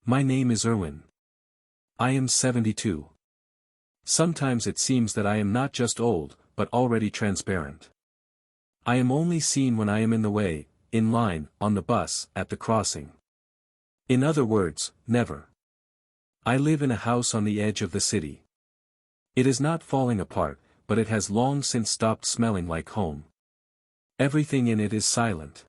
My name is Erwin. I am 72. Sometimes it seems that I am not just old, but already transparent. I am only seen when I am in the way, in line, on the bus, at the crossing. In other words, never. I live in a house on the edge of the city. It is not falling apart, but it has long since stopped smelling like home. Everything in it is silent.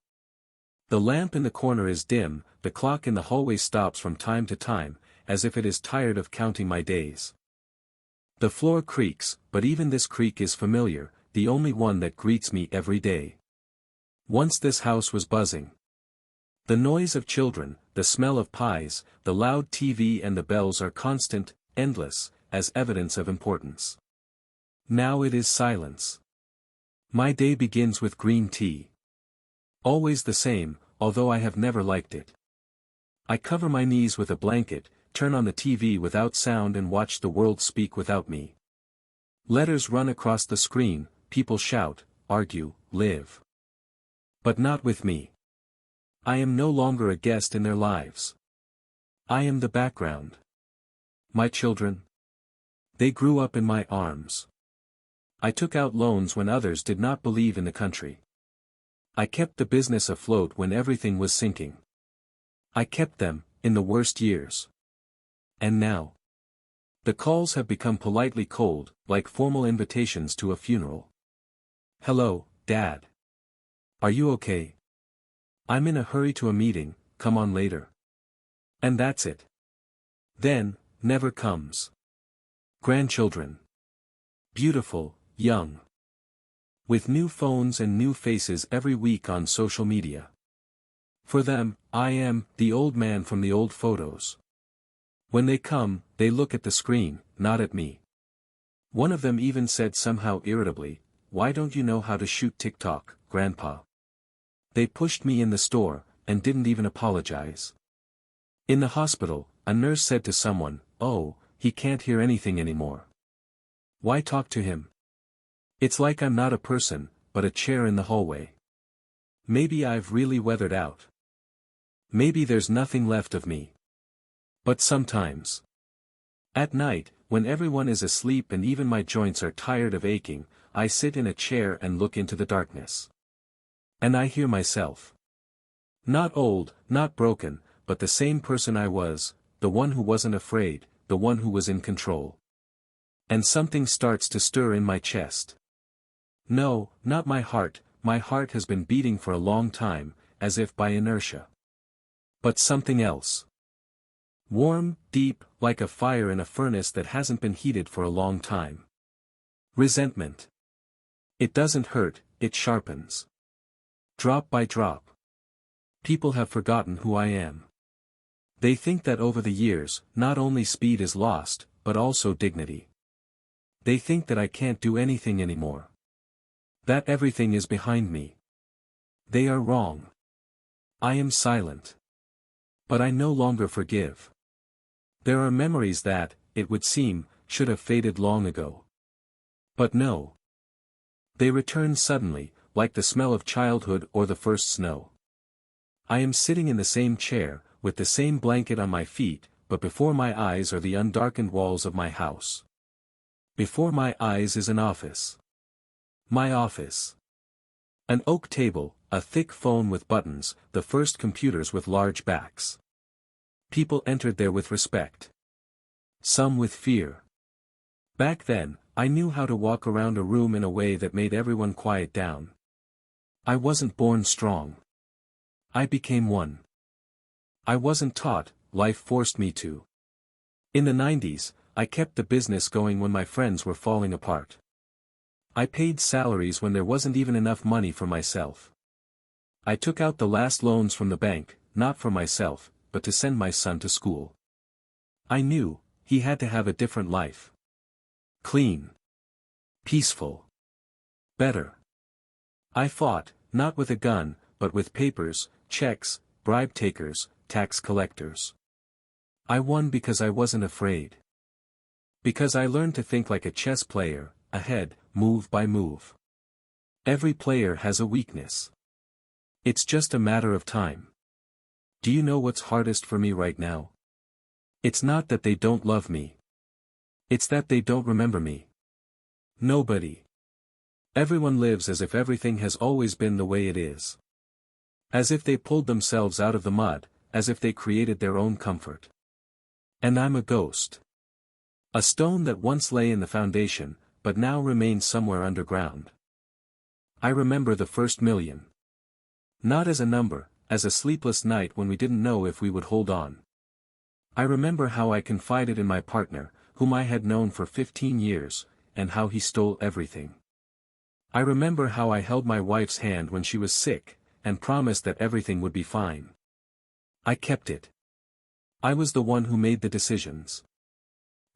The lamp in the corner is dim, the clock in the hallway stops from time to time, as if it is tired of counting my days. The floor creaks, but even this creak is familiar, the only one that greets me every day. Once this house was buzzing. The noise of children, the smell of pies, the loud TV and the bells are constant, endless, as evidence of importance. Now it is silence. My day begins with green tea. Always the same, although I have never liked it. I cover my knees with a blanket, turn on the TV without sound and watch the world speak without me. Letters run across the screen, people shout, argue, live. But not with me. I am no longer a guest in their lives. I am the background. My children? They grew up in my arms. I took out loans when others did not believe in the country. I kept the business afloat when everything was sinking. I kept them, in the worst years. And now? The calls have become politely cold, like formal invitations to a funeral. Hello, Dad. Are you okay? I'm in a hurry to a meeting, come on later. And that's it. Then, never comes. Grandchildren. Beautiful, young. With new phones and new faces every week on social media. For them, I am the old man from the old photos. When they come, they look at the screen, not at me. One of them even said somehow irritably, "Why don't you know how to shoot TikTok, Grandpa?" They pushed me in the store, and didn't even apologize. In the hospital, a nurse said to someone, "Oh, he can't hear anything anymore. Why talk to him? It's like I'm not a person, but a chair in the hallway." Maybe I've really weathered out. Maybe there's nothing left of me. But sometimes. At night, when everyone is asleep and even my joints are tired of aching, I sit in a chair and look into the darkness. And I hear myself. Not old, not broken, but the same person I was, the one who wasn't afraid, the one who was in control. And something starts to stir in my chest. No, not my heart has been beating for a long time, as if by inertia. But something else. Warm, deep, like a fire in a furnace that hasn't been heated for a long time. Resentment. It doesn't hurt, it sharpens. Drop by drop. People have forgotten who I am. They think that over the years, not only speed is lost, but also dignity. They think that I can't do anything anymore. That everything is behind me. They are wrong. I am silent. But I no longer forgive. There are memories that, it would seem, should have faded long ago. But no. They return suddenly, like the smell of childhood or the first snow. I am sitting in the same chair, with the same blanket on my feet, but before my eyes are the undarkened walls of my house. Before my eyes is an office. My office. An oak table, a thick phone with buttons, the first computers with large backs. People entered there with respect. Some with fear. Back then, I knew how to walk around a room in a way that made everyone quiet down. I wasn't born strong. I became one. I wasn't taught, life forced me to. In the 90s, I kept the business going when my friends were falling apart. I paid salaries when there wasn't even enough money for myself. I took out the last loans from the bank, not for myself, but to send my son to school. I knew, he had to have a different life. Clean. Peaceful. Better. I fought, not with a gun, but with papers, checks, bribe takers, tax collectors. I won because I wasn't afraid. Because I learned to think like a chess player, ahead, move by move. Every player has a weakness. It's just a matter of time. Do you know what's hardest for me right now? It's not that they don't love me. It's that they don't remember me. Nobody. Everyone lives as if everything has always been the way it is. As if they pulled themselves out of the mud, as if they created their own comfort. And I'm a ghost. A stone that once lay in the foundation, but now remains somewhere underground. I remember the first million. Not as a number, as a sleepless night when we didn't know if we would hold on. I remember how I confided in my partner, whom I had known for 15 years, and how he stole everything. I remember how I held my wife's hand when she was sick, and promised that everything would be fine. I kept it. I was the one who made the decisions.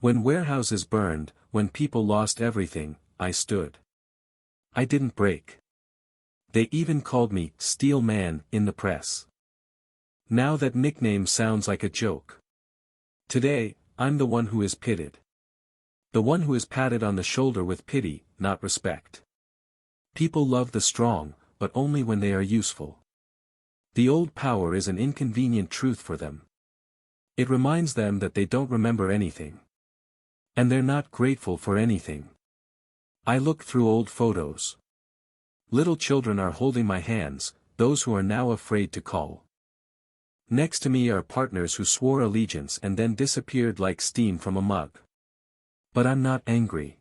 When warehouses burned, when people lost everything, I stood. I didn't break. They even called me Steel Man in the press. Now that nickname sounds like a joke. Today, I'm the one who is pitted. The one who is patted on the shoulder with pity, not respect. People love the strong, but only when they are useful. The old power is an inconvenient truth for them. It reminds them that they don't remember anything. And they're not grateful for anything. I look through old photos. Little children are holding my hands, those who are now afraid to call. Next to me are partners who swore allegiance and then disappeared like steam from a mug. But I'm not angry.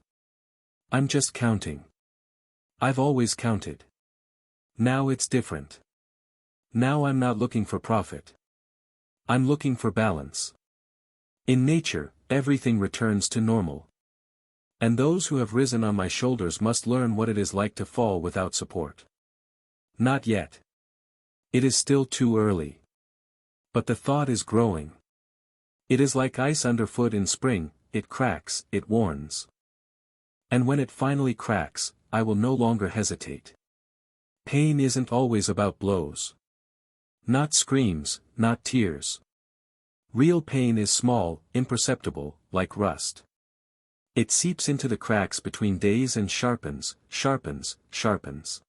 I'm just counting. I've always counted. Now it's different. Now I'm not looking for profit. I'm looking for balance. In nature, everything returns to normal. And those who have risen on my shoulders must learn what it is like to fall without support. Not yet. It is still too early. But the thought is growing. It is like ice underfoot in spring, it cracks, it warns. And when it finally cracks, I will no longer hesitate. Pain isn't always about blows. Not screams, not tears. Real pain is small, imperceptible, like rust. It seeps into the cracks between days and sharpens, sharpens, sharpens.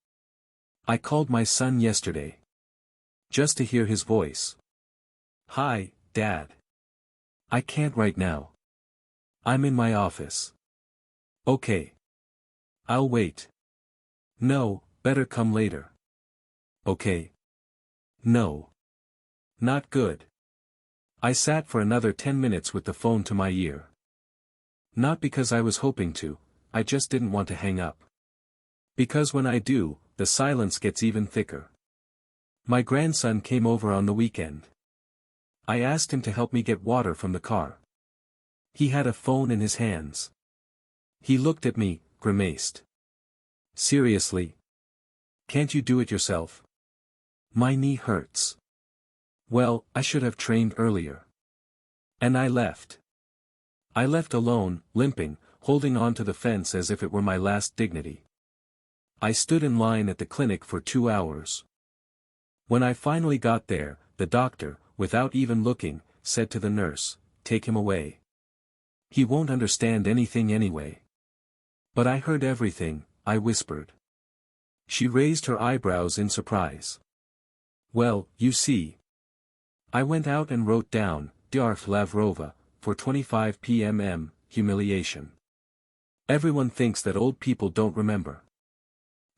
I called my son yesterday. Just to hear his voice. Hi, Dad. I can't right now. I'm in my office. Okay. I'll wait. No, better come later. Okay. No. Not good. I sat for another 10 minutes with the phone to my ear. Not because I was hoping to, I just didn't want to hang up. Because when I do, the silence gets even thicker. My grandson came over on the weekend. I asked him to help me get water from the car. He had a phone in his hands. He looked at me, grimaced. Seriously? Can't you do it yourself? My knee hurts. Well, I should have trained earlier. And I left. I left alone, limping, holding on to the fence as if it were my last dignity. I stood in line at the clinic for 2 hours. When I finally got there, the doctor, without even looking, said to the nurse, "Take him away. He won't understand anything anyway." But I heard everything, I whispered. She raised her eyebrows in surprise. Well, you see. I went out and wrote down, Darf Lavrova, for 25 p.m. humiliation. Everyone thinks that old people don't remember.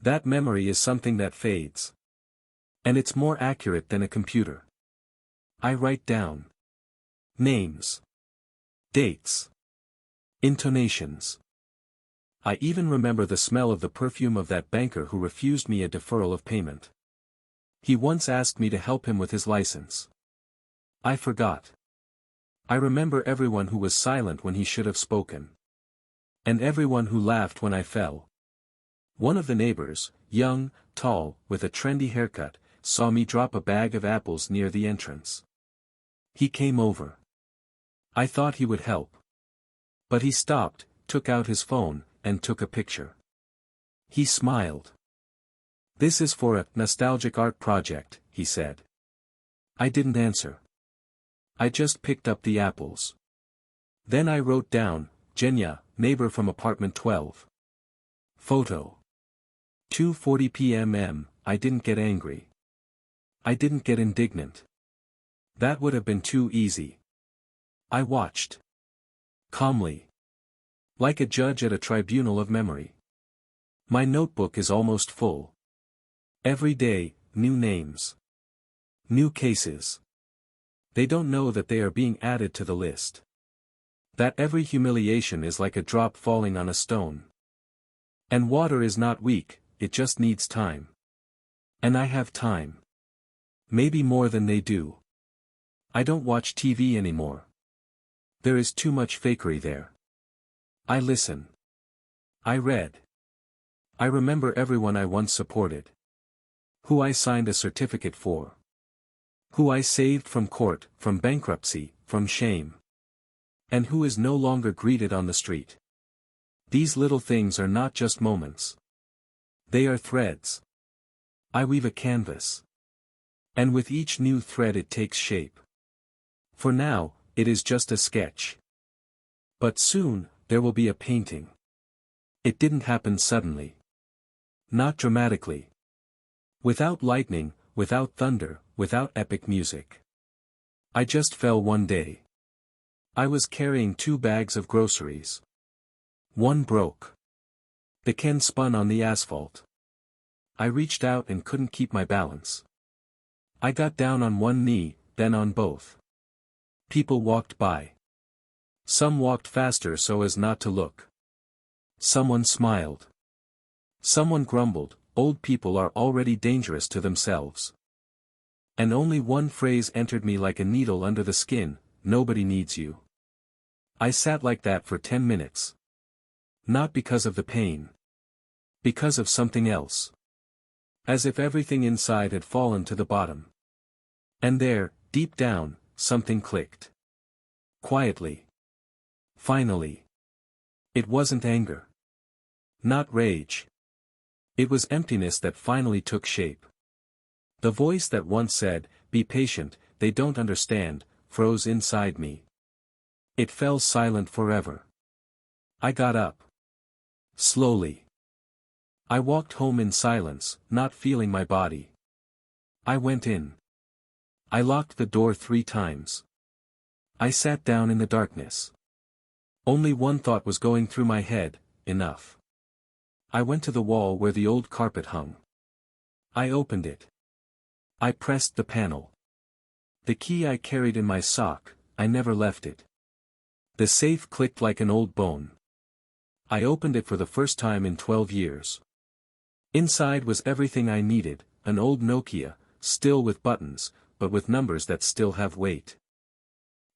That memory is something that fades. And it's more accurate than a computer. I write down names, dates, intonations. I even remember the smell of the perfume of that banker who refused me a deferral of payment. He once asked me to help him with his license. I forgot. I remember everyone who was silent when he should have spoken. And everyone who laughed when I fell. One of the neighbors, young, tall, with a trendy haircut, saw me drop a bag of apples near the entrance. He came over. I thought he would help. But he stopped, took out his phone, and took a picture. He smiled. "This is for a nostalgic art project," he said. I didn't answer. I just picked up the apples. Then I wrote down, Genya, neighbor from apartment 12. Photo. 2:40 p.m. I didn't get angry. I didn't get indignant. That would have been too easy. I watched. Calmly. Like a judge at a tribunal of memory. My notebook is almost full. Every day, new names. New cases. They don't know that they are being added to the list. That every humiliation is like a drop falling on a stone. And water is not weak, it just needs time. And I have time. Maybe more than they do. I don't watch TV anymore. There is too much fakery there. I listen. I read. I remember everyone I once supported. Who I signed a certificate for. Who I saved from court, from bankruptcy, from shame. And who is no longer greeted on the street. These little things are not just moments. They are threads. I weave a canvas. And with each new thread it takes shape. For now, it is just a sketch. But soon, there will be a painting. It didn't happen suddenly. Not dramatically. Without lightning, without thunder, without epic music. I just fell one day. I was carrying 2 bags of groceries. One broke. The can spun on the asphalt. I reached out and couldn't keep my balance. I got down on one knee, then on both. People walked by. Some walked faster so as not to look. Someone smiled. Someone grumbled, old people are already dangerous to themselves. And only one phrase entered me like a needle under the skin, nobody needs you. I sat like that for 10 minutes. Not because of the pain. Because of something else. As if everything inside had fallen to the bottom. And there, deep down, something clicked. Quietly. Finally. It wasn't anger. Not rage. It was emptiness that finally took shape. The voice that once said, "Be patient, they don't understand," froze inside me. It fell silent forever. I got up. Slowly. I walked home in silence, not feeling my body. I went in. I locked the door 3 times. I sat down in the darkness. Only one thought was going through my head, enough. I went to the wall where the old carpet hung. I opened it. I pressed the panel. The key I carried in my sock, I never left it. The safe clicked like an old bone. I opened it for the first time in 12 years. Inside was everything I needed, an old Nokia, still with buttons, but with numbers that still have weight.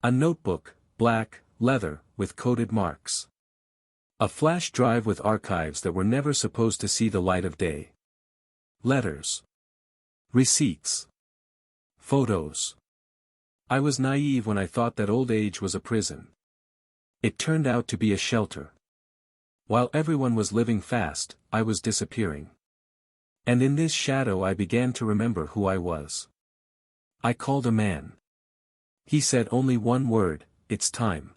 A notebook, black, leather, with coded marks. A flash drive with archives that were never supposed to see the light of day. Letters. Receipts. Photos. I was naive when I thought that old age was a prison. It turned out to be a shelter. While everyone was living fast, I was disappearing. And in this shadow I began to remember who I was. I called a man. He said only one word, "It's time."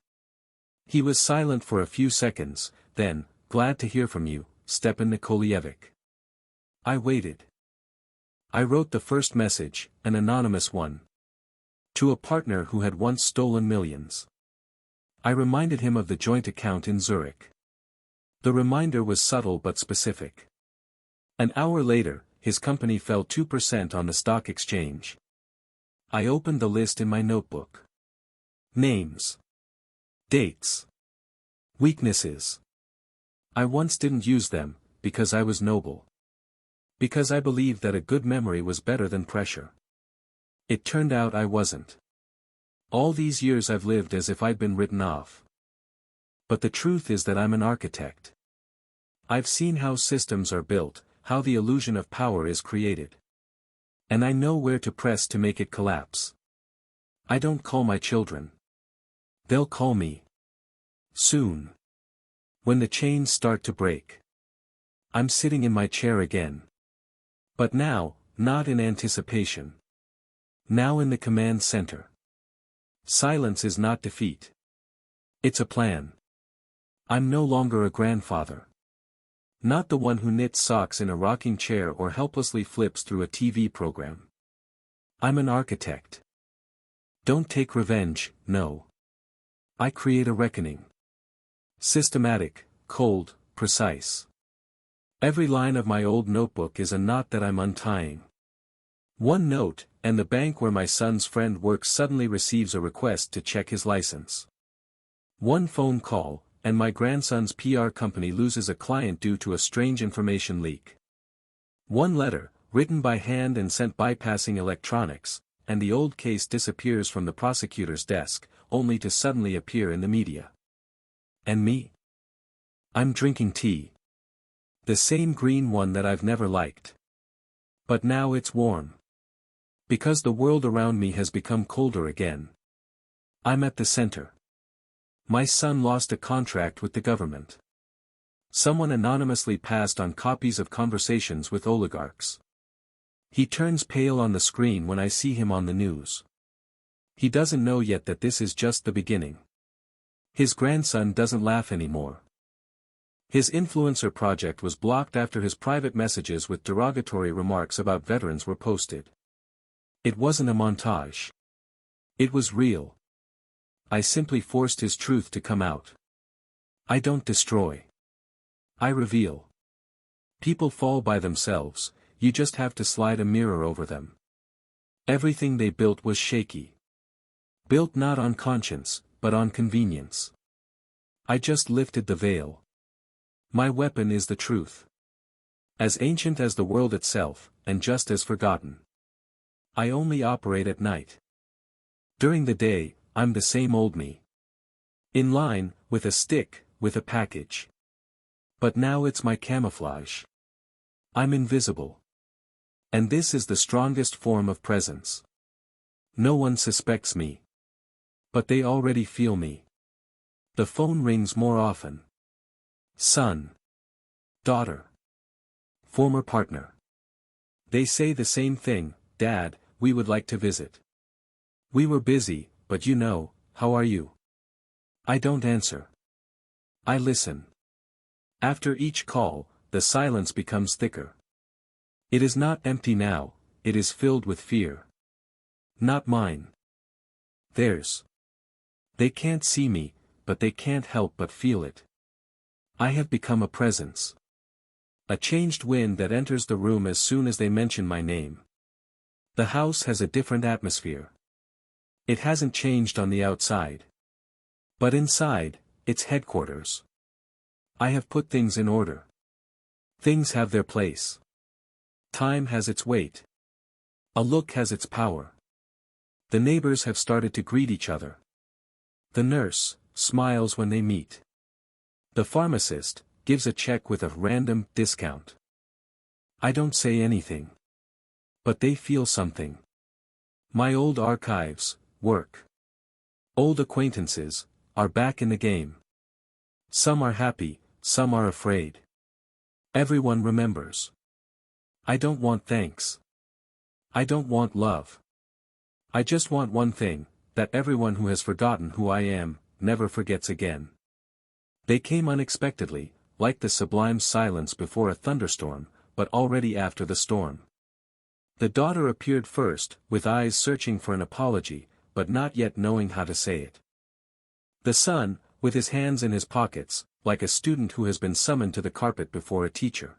He was silent for a few seconds, then, "Glad to hear from you, Stepan Nikolaevich." I waited. I wrote the first message, an anonymous one. To a partner who had once stolen millions. I reminded him of the joint account in Zurich. The reminder was subtle but specific. An hour later, his company fell 2% on the stock exchange. I opened the list in my notebook. Names. Dates. Weaknesses. I once didn't use them, because I was noble. Because I believed that a good memory was better than pressure. It turned out I wasn't. All these years I've lived as if I'd been written off. But the truth is that I'm an architect. I've seen how systems are built, how the illusion of power is created. And I know where to press to make it collapse. I don't call my children. They'll call me. Soon. When the chains start to break. I'm sitting in my chair again. But now, not in anticipation. Now in the command center. Silence is not defeat. It's a plan. I'm no longer a grandfather. Not the one who knits socks in a rocking chair or helplessly flips through a TV program. I'm an architect. Don't take revenge, no. I create a reckoning. Systematic, cold, precise. Every line of my old notebook is a knot that I'm untying. One note, and the bank where my son's friend works suddenly receives a request to check his license. One phone call, and my grandson's PR company loses a client due to a strange information leak. One letter, written by hand and sent bypassing electronics, and the old case disappears from the prosecutor's desk, only to suddenly appear in the media. And me? I'm drinking tea. The same green one that I've never liked. But now it's warm. Because the world around me has become colder again. I'm at the center. My son lost a contract with the government. Someone anonymously passed on copies of conversations with oligarchs. He turns pale on the screen when I see him on the news. He doesn't know yet that this is just the beginning. His grandson doesn't laugh anymore. His influencer project was blocked after his private messages with derogatory remarks about veterans were posted. It wasn't a montage. It was real. I simply forced his truth to come out. I don't destroy. I reveal. People fall by themselves, you just have to slide a mirror over them. Everything they built was shaky. Built not on conscience, but on convenience. I just lifted the veil. My weapon is the truth. As ancient as the world itself, and just as forgotten. I only operate at night. During the day, I'm the same old me. In line, with a stick, with a package. But now it's my camouflage. I'm invisible. And this is the strongest form of presence. No one suspects me. But they already feel me. The phone rings more often. Son. Daughter. Former partner. They say the same thing, Dad, we would like to visit. We were busy, but you know, how are you? I don't answer. I listen. After each call, the silence becomes thicker. It is not empty now, it is filled with fear. Not mine. Theirs. They can't see me, but they can't help but feel it. I have become a presence. A changed wind that enters the room as soon as they mention my name. The house has a different atmosphere. It hasn't changed on the outside. But inside, it's headquarters. I have put things in order. Things have their place. Time has its weight. A look has its power. The neighbors have started to greet each other. The nurse smiles when they meet. The pharmacist gives a check with a random discount. I don't say anything. But they feel something. My old archives, work. Old acquaintances, are back in the game. Some are happy, some are afraid. Everyone remembers. I don't want thanks. I don't want love. I just want one thing, that everyone who has forgotten who I am, never forgets again. They came unexpectedly, like the sublime silence before a thunderstorm, but already after the storm. The daughter appeared first, with eyes searching for an apology, but not yet knowing how to say it. The son, with his hands in his pockets, like a student who has been summoned to the carpet before a teacher.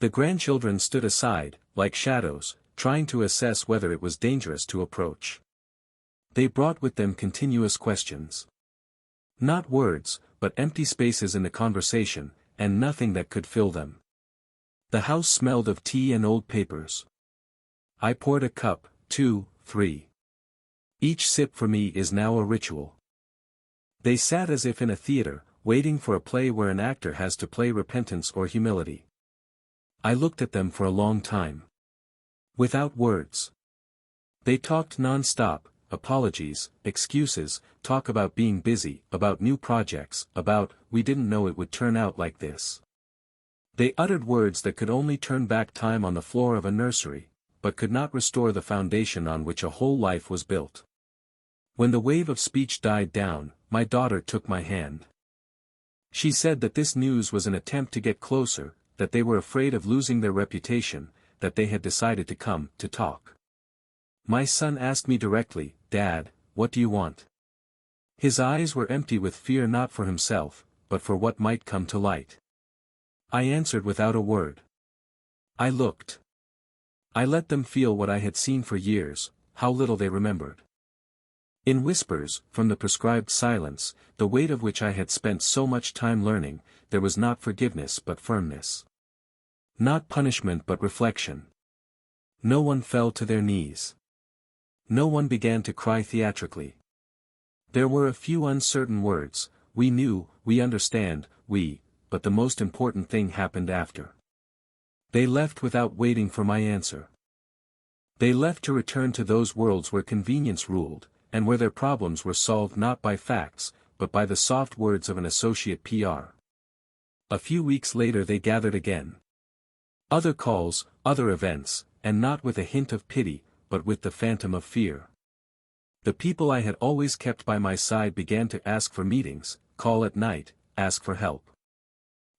The grandchildren stood aside, like shadows, trying to assess whether it was dangerous to approach. They brought with them continuous questions. Not words, but empty spaces in the conversation, and nothing that could fill them. The house smelled of tea and old papers. I poured a cup, 2, 3. Each sip for me is now a ritual. They sat as if in a theater, waiting for a play where an actor has to play repentance or humility. I looked at them for a long time. Without words. They talked non-stop, apologies, excuses, talk about being busy, about new projects, about, we didn't know it would turn out like this. They uttered words that could only turn back time on the floor of a nursery, but could not restore the foundation on which a whole life was built. When the wave of speech died down, my daughter took my hand. She said that this news was an attempt to get closer, that they were afraid of losing their reputation, that they had decided to come to talk. My son asked me directly, Dad, what do you want? His eyes were empty with fear, not for himself, but for what might come to light. I answered without a word. I looked. I let them feel what I had seen for years, how little they remembered. In whispers, from the prescribed silence, the weight of which I had spent so much time learning, there was not forgiveness but firmness. Not punishment but reflection. No one fell to their knees. No one began to cry theatrically. There were a few uncertain words, we knew, we understand, but the most important thing happened after. They left without waiting for my answer. They left to return to those worlds where convenience ruled, and where their problems were solved not by facts, but by the soft words of an associate PR. A few weeks later they gathered again. Other calls, other events, and not with a hint of pity, but with the phantom of fear. The people I had always kept by my side began to ask for meetings, call at night, ask for help.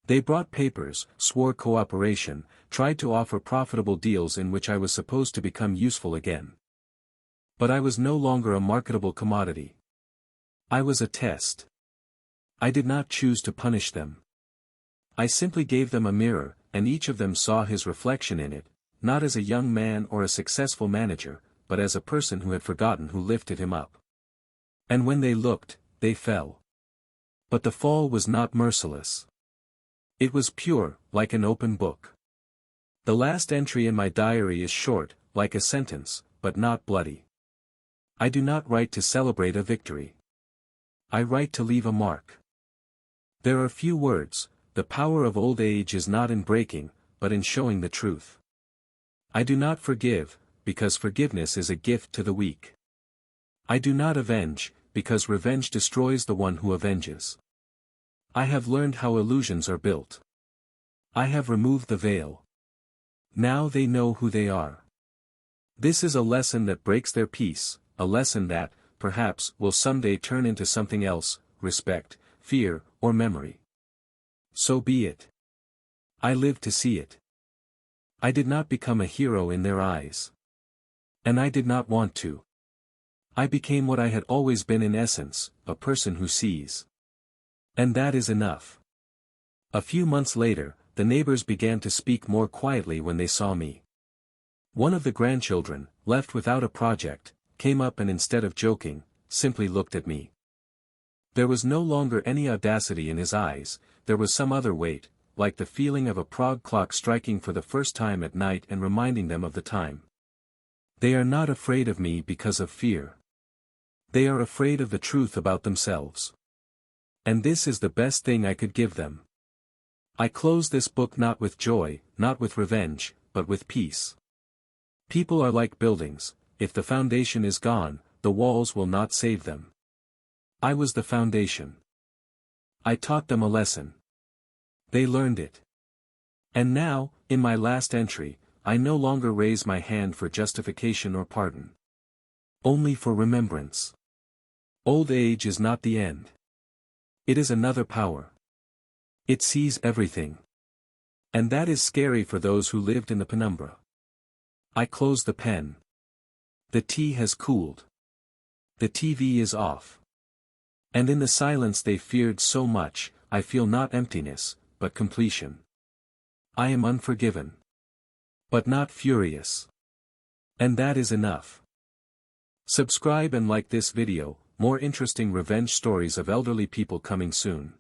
They brought papers, swore cooperation, tried to offer profitable deals in which I was supposed to become useful again. But I was no longer a marketable commodity. I was a test. I did not choose to punish them. I simply gave them a mirror, and each of them saw his reflection in it, not as a young man or a successful manager, but as a person who had forgotten who lifted him up. And when they looked, they fell. But the fall was not merciless. It was pure, like an open book. The last entry in my diary is short, like a sentence, but not bloody. I do not write to celebrate a victory. I write to leave a mark. There are few words. The power of old age is not in breaking, but in showing the truth. I do not forgive, because forgiveness is a gift to the weak. I do not avenge, because revenge destroys the one who avenges. I have learned how illusions are built. I have removed the veil. Now they know who they are. This is a lesson that breaks their peace, a lesson that, perhaps, will someday turn into something else, respect, fear, or memory. So be it. I lived to see it. I did not become a hero in their eyes. And I did not want to. I became what I had always been in essence, a person who sees. And that is enough. A few months later, the neighbors began to speak more quietly when they saw me. One of the grandchildren, left without a project, came up and instead of joking, simply looked at me. There was no longer any audacity in his eyes, there was some other weight, like the feeling of a Prague clock striking for the first time at night and reminding them of the time. They are not afraid of me because of fear. They are afraid of the truth about themselves. And this is the best thing I could give them. I close this book not with joy, not with revenge, but with peace. People are like buildings, if the foundation is gone, the walls will not save them. I was the foundation. I taught them a lesson. They learned it. And now, in my last entry, I no longer raise my hand for justification or pardon. Only for remembrance. Old age is not the end. It is another power. It sees everything. And that is scary for those who lived in the penumbra. I close the pen. The tea has cooled. The TV is off. And in the silence they feared so much, I feel not emptiness, but completion. I am unforgiven. But not furious. And that is enough. Subscribe and like this video, more interesting revenge stories of elderly people coming soon.